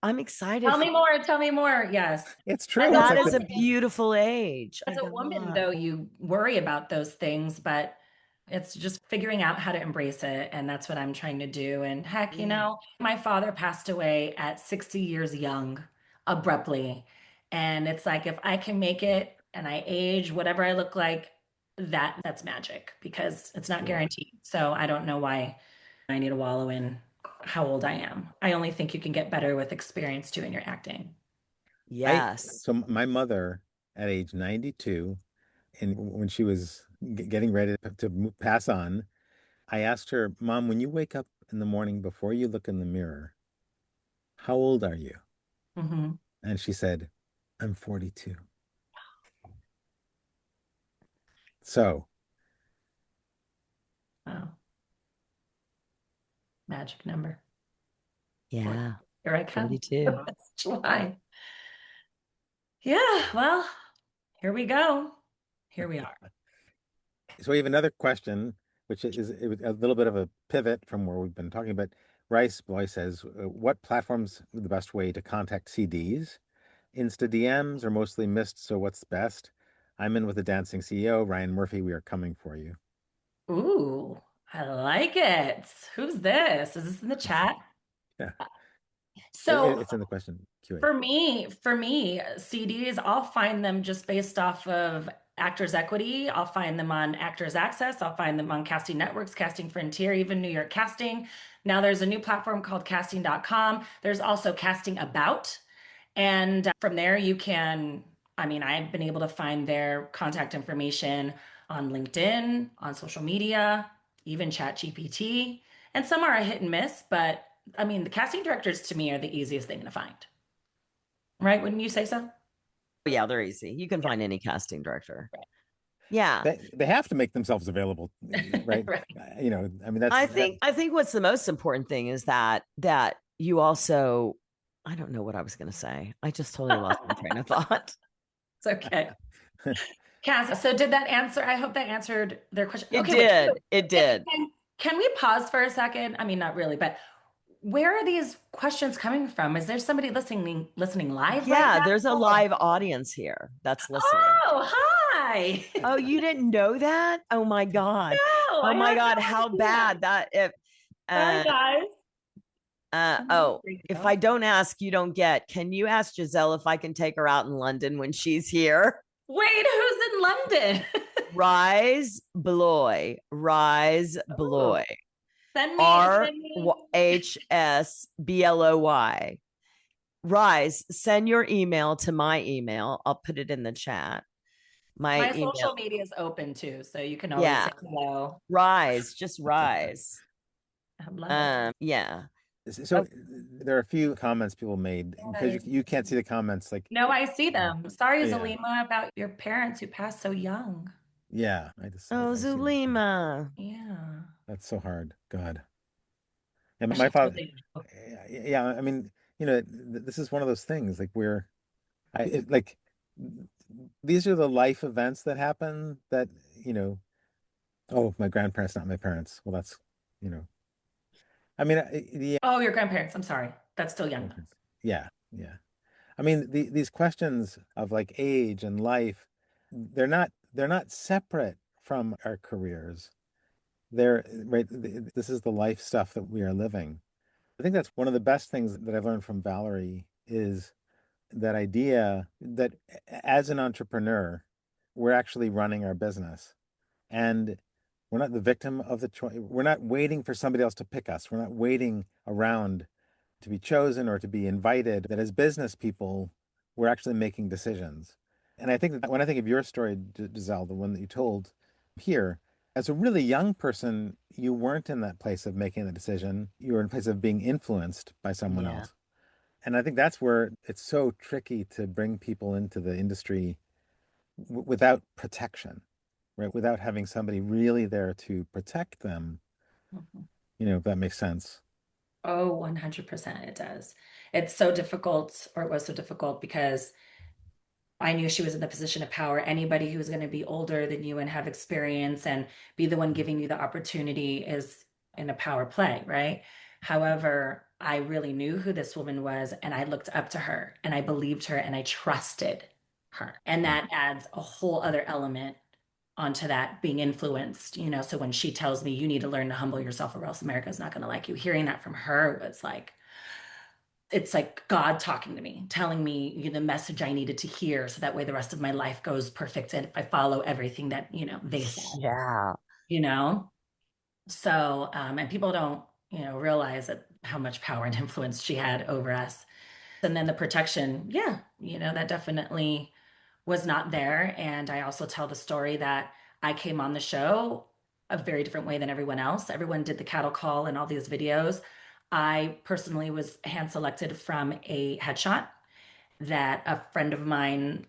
I'm excited Tell for me more. Tell me more. Yes. It's As true. a It's that like is a the, woman, beautiful age. as My a woman, God. though, you worry about those things, but it's just figuring out how to embrace it. And that's what I'm trying to do. And heck, Yeah. my father passed away at 60 years young, abruptly. And it's like if I can make it and I age whatever I look like, that's magic because it's not guaranteed. So I don't know why I need to wallow in how old I am. I only think you can get better with experience too in your acting. Yes. so my mother at age 92, and when she was getting ready to pass on, I asked her, Mom, when you wake up in the morning before you look in the mirror, how old are you? Hmm. And she said, I'm 42. So, Wow. Magic number. Yeah. Here I come. 32. That's July. Yeah, well, here we go. Here we are. So we have another question, which is a little bit of a pivot from where we've been talking. But Rice Boy says, "What platforms are the best way to contact CDs? Insta DMs are mostly missed. So what's best? I'm in with the dancing CEO, Ryan Murphy. We are coming for you." Ooh, I like it. Who's this? Is this in the chat? Yeah, So it's in the question QA. for me, CDs, I'll find them just based off of Actors Equity. I'll find them on Actors Access. I'll find them on Casting Networks, Casting Frontier, even New York Casting. Now there's a new platform called casting.com. There's also Casting About. And from there, you can, I mean, I've been able to find their contact information on LinkedIn, on social media, even ChatGPT. And some are a hit and miss, but I mean, the casting directors to me are the easiest thing to find. Right? Wouldn't you say so? Yeah, they're easy. You can Yeah. find any casting director. Yeah. They have to make themselves available, right? Right. I mean that's that. I think what's the most important thing is that you also I don't know what I was going to say. I just totally lost my train of thought. It's okay. Cass, so did that answer? I hope that answered their question. It Okay, wait. So did. It did. can we pause for a second? I mean, not really, but where are these questions coming from? Is there somebody listening live right Yeah, now? there's a live audience here that's listening. Oh, hi. Oh, you didn't know that? Oh my God. No, Oh I my had God, no how idea. bad that if Hi, uh guys. oh, There you if I go. don't ask, you don't get. Can you ask Giselle if I can take her out in London when she's here? Wait, who's in London? Rise Bloy. Rise Oh, Bloy. send me, R send me. H S B L O Y. Rise, send your email to my email. I'll put it in the chat. My My email. social media is open too, so you can always Yeah. say hello. Rise, just rise. I love it. Yeah. So there are a few comments people made because Guys. you can't see the comments. Like, No, I see them. Sorry, yeah, Zalima, about your parents who passed so young. yeah. Oh, I see that too. Zulima. Yeah. That's so hard. God. And my Especially so father. young. Yeah. I mean, this is one of those things. Like like these are the life events that happen that you know. Oh, my grandparents, not my parents. Well, that's you know. I mean, yeah. Oh, your grandparents. I'm sorry. That's still young. Yeah, yeah. I mean, these questions of like age and life, they're not separate from our careers. They're right. This is the life stuff that we are living. I think that's one of the best things that I've learned from Valorie is that idea that as an entrepreneur, we're actually running our business and we're not the victim of the choice. We're not waiting for somebody else to pick us. We're not waiting around to be chosen or to be invited, that as business people, we're actually making decisions. And I think that when I think of your story, Giselle, the one that you told here, as a really young person, you weren't in that place of making the decision. You were in a place of being influenced by someone Yeah. else. And I think that's where it's so tricky to bring people into the industry without protection, right? Without having somebody really there to protect them, Mhm. if that makes sense. Oh, 100% it does. It's so difficult, or it was so difficult because I knew she was in the position of power. Anybody who's going to be older than you and have experience and be the one giving you the opportunity is in a power play, right? However, I really knew who this woman was and I looked up to her and I believed her and I trusted her. And Right. that adds a whole other element onto that being influenced, so when she tells me you need to learn to humble yourself or else America's not going to like you, hearing that from her was like, it's like God talking to me, telling me the message I needed to hear so that way the rest of my life goes perfect and if I follow everything that, they said, Yeah. you know? So, and people don't, realize that how much power and influence she had over us. And then the protection, yeah, that definitely was not there. And I also tell the story that I came on the show a very different way than everyone else. Everyone did the cattle call and all these videos. I personally was hand selected from a headshot that a friend of mine,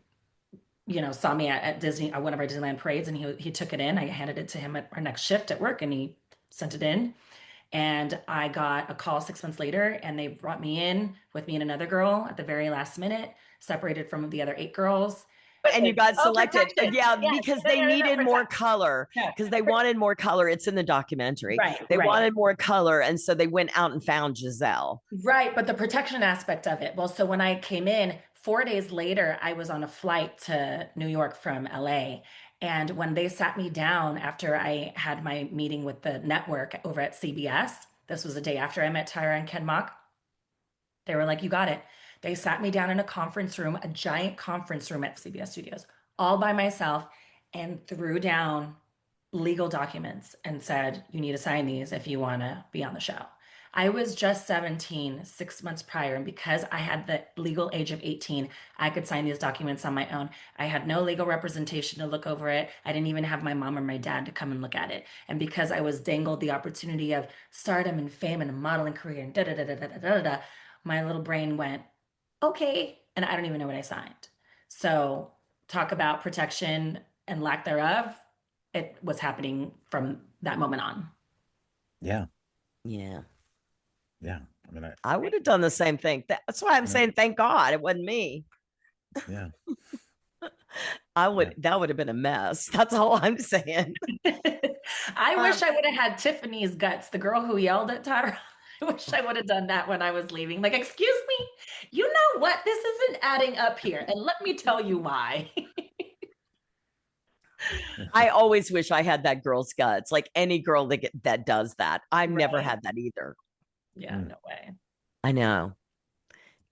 saw me at Disney, at one of our Disneyland parades, and he took it in. I handed it to him at our next shift at work, and he sent it in. And I got a call 6 months later, and they brought me in with me and another girl at the very last minute, separated from the other 8 girls. And you Because, got oh, selected. protection. Yeah, Yes, because the they area of needed more protection. color, Yeah. because they wanted more color. It's in the documentary. Right, They right. wanted more color. And so they went out and found Giselle. Right, but the protection aspect of it. Well, so when I came in, 4 days later, I was on a flight to New York from LA. And when they sat me down after I had my meeting with the network over at CBS, this was the day after I met Tyra and Ken Mock, they were like, you got it. They sat me down in a conference room, a giant conference room at CBS Studios, all by myself, and threw down legal documents and said, you need to sign these if you want to be on the show. I was just 17, 6 months prior. And because I had the legal age of 18, I could sign these documents on my own. I had no legal representation to look over it. I didn't even have my mom or my dad to come and look at it. And because I was dangled the opportunity of stardom and fame and a modeling career and da da da da da da da da, my little brain went, okay. And I don't even know what I signed. So talk about protection and lack thereof. It was happening from that moment on. Yeah. Yeah. Yeah. I mean, I would have done the same thing. That's why I'm saying, thank God it wasn't me. yeah. Yeah. That would have been a mess. That's all I'm saying. I wish I would have had Tiffany's guts, the girl who yelled at Tyra. I wish I would have done that when I was leaving. Like, excuse me, you know what? This isn't adding up here. And let me tell you why. I always wish I had that girl's guts, like any girl that does that. I've never Right. had that either. Yeah, no way. I know.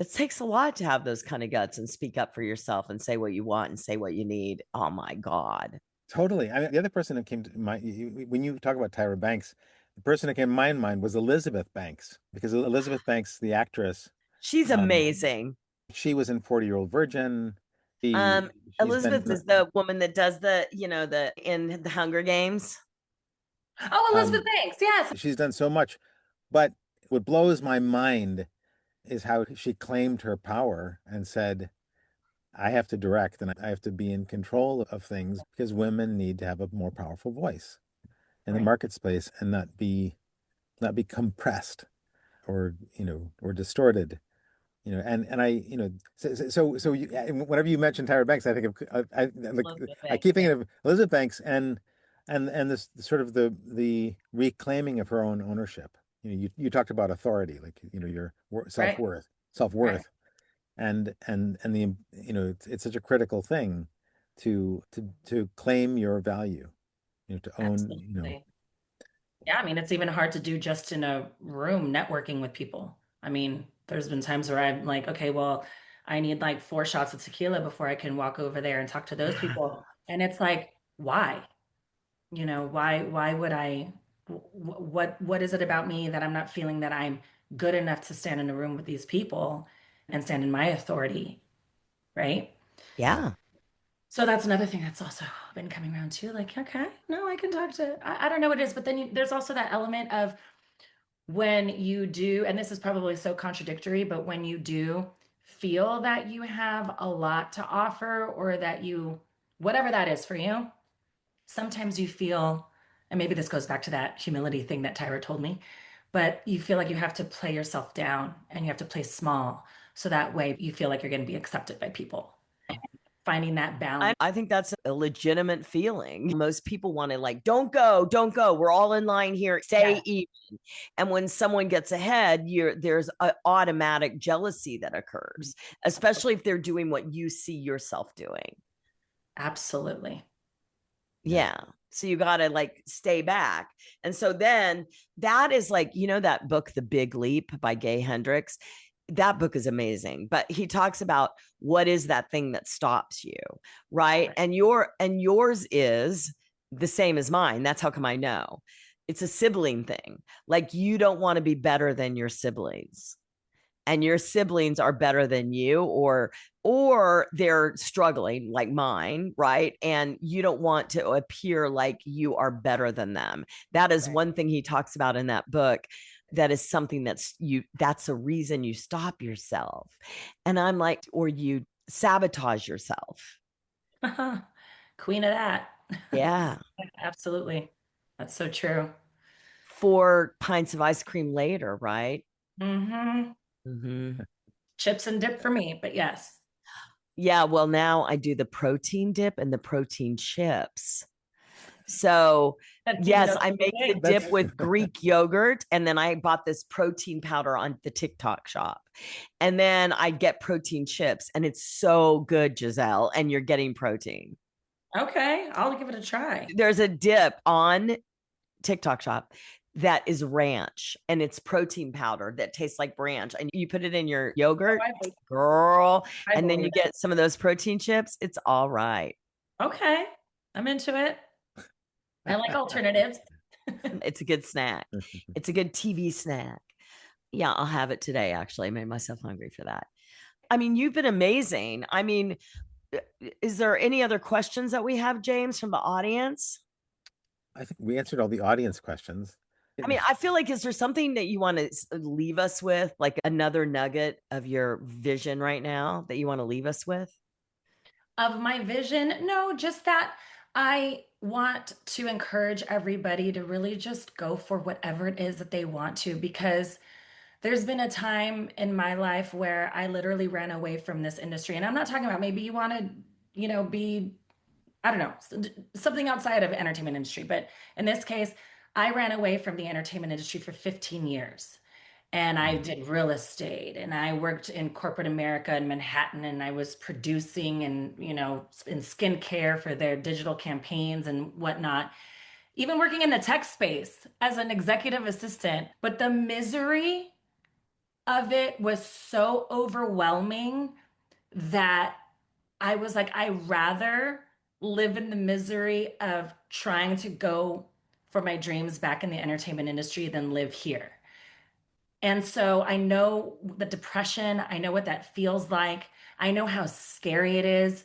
It takes a lot to have those kind of guts and speak up for yourself and say what you want and say what you need. Oh my God. Totally. I mean, the other person that came to my when you talk about Tyra Banks, the person that came to my mind was Elizabeth Banks, because Elizabeth Banks, the actress, She's amazing. she was in 40-Year-Old Virgin. Um, She's been Elizabeth is the woman that does the in the Hunger Games. Oh, Elizabeth Banks. Yes. she's done so much, but what blows my mind is how she claimed her power and said, I have to direct and I have to be in control of things because women need to have a more powerful voice in the Right. market space and not be compressed or or distorted. And I, whenever you mention Tyra Banks, I think Elizabeth I Banks. keep Yeah. thinking of Elizabeth Banks and this sort of the reclaiming of her own ownership. You talked about authority, like your Right. Right. self-worth, and the it's such a critical thing to claim your value, to own, Absolutely. Yeah, I mean, it's even hard to do just in a room networking with people. I mean, there's been times where I'm like, okay, well, I need like 4 shots of tequila before I can walk over there and talk to those people. And it's like, why? Why would I, what is it about me that I'm not feeling that I'm good enough to stand in a room with these people and stand in my authority, right? Yeah. So that's another thing that's also been coming around too. Like, okay, no, I can talk to, I don't know what it is, but then there's also that element of when you do, and this is probably so contradictory, but when you do feel that you have a lot to offer or that you, whatever that is for you, sometimes you feel, and maybe this goes back to that humility thing that Tyra told me, but you feel like you have to play yourself down and you have to play small. So that way you feel like you're going to be accepted by people. Finding that balance. I think that's a legitimate feeling. Most people want to like, don't go, don't go. We're all in line here. Stay Yeah, even. And when someone gets ahead, there's an automatic jealousy that occurs, especially if they're doing what you see yourself doing. absolutely. yeah. Yeah. So you got to like stay back. And so then that is like, that book, The Big Leap by Gay Hendricks. That book is amazing, but he talks about what is that thing that stops you, right? And yours is the same as mine. That's how come I know. It's a sibling thing. Like you don't want to be better than your siblings and your siblings are better than you or they're struggling like mine, right? And you don't want to appear like you are better than them. That is Right. one thing he talks about in that book. That is something that's a reason you stop yourself. And I'm like, or you sabotage yourself. Queen of that. Yeah. Absolutely. That's so true. 4 pints of ice cream later, right? Mm-hmm. Mm-hmm. Chips and dip for me, but yes. Yeah, well, now I do the protein dip and the protein chips. So, That seems yes, so I make the big. dip with Greek yogurt. And then I bought this protein powder on the TikTok shop. And then I get protein chips, and it's so good, Giselle. And you're getting protein. Okay, I'll give it a try. There's a dip on TikTok shop that is ranch, and it's protein powder that tastes like ranch. And you put it in your yogurt, Oh, girl, I and then believe you get some of those protein chips. It's all right. Okay, I'm into it. I like alternatives. It's a good snack. It's a good TV snack. Yeah, I'll have it today. Actually, I made myself hungry for that. I mean, you've been amazing. I mean, is there any other questions that we have, James, from the audience? I think we answered all the audience questions. I mean, I feel like, is there something that you want to leave us with, like another nugget of your vision right now that you want to leave us with? Of my vision, no, just that I want to encourage everybody to really just go for whatever it is that they want to, because there's been a time in my life where I literally ran away from this industry. And I'm not talking about maybe you want to, be, I don't know, something outside of entertainment industry. But in this case, I ran away from the entertainment industry for 15 years. And I did real estate, and I worked in corporate America in Manhattan, and I was producing and, in skincare for their digital campaigns and whatnot. Even working in the tech space as an executive assistant. But the misery of it was so overwhelming that I was like, I rather live in the misery of trying to go for my dreams back in the entertainment industry than live here. And so I know the depression, I know what that feels like. I know how scary it is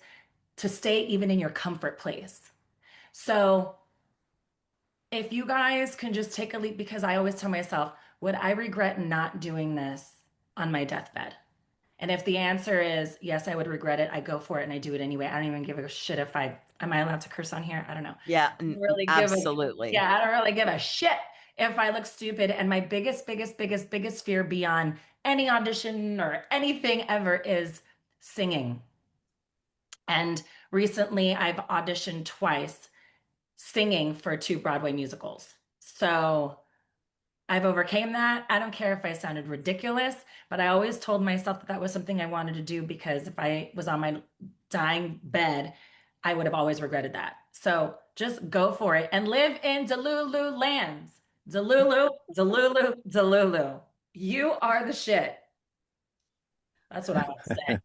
to stay even in your comfort place. So if you guys can just take a leap, because I always tell myself, would I regret not doing this on my deathbed? And if the answer is yes, I would regret it, I go for it and I do it anyway. I don't even give a shit if am I allowed to curse on here? I don't know. Yeah, Really give a, absolutely. yeah, I don't really give a shit if I look stupid. And my biggest fear beyond any audition or anything ever is singing. And recently I've auditioned twice singing for 2 Broadway musicals. So I've overcame that. I don't care if I sounded ridiculous, but I always told myself that that was something I wanted to do, because if I was on my dying bed, I would have always regretted that. So just go for it and live in Delulu lands. Delulu, Delulu, Delulu. You are the shit. That's what I want to say.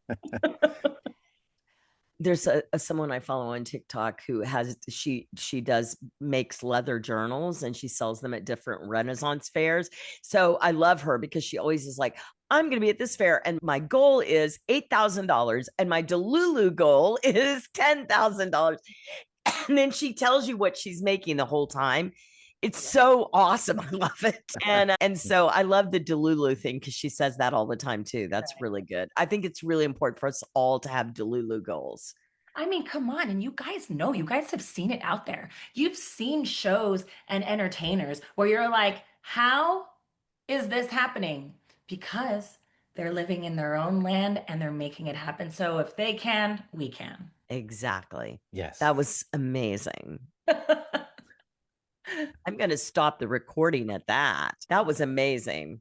There's someone I follow on TikTok who has she does makes leather journals, and she sells them at different Renaissance fairs. So I love her because she always is like, I'm going to be at this fair, and my goal is $8,000, and my Delulu goal is $10,000. And then she tells you what she's making the whole time. It's so awesome. I love it. And so I love the Delulu thing because she says that all the time too. That's really good. I think it's really important for us all to have Delulu goals. I mean, come on. And you guys know, you guys have seen it out there. You've seen shows and entertainers where you're like, how is this happening? Because they're living in their own land and they're making it happen. So if they can, we can. Exactly. Yes. That was amazing. I'm going to stop the recording at that. That was amazing.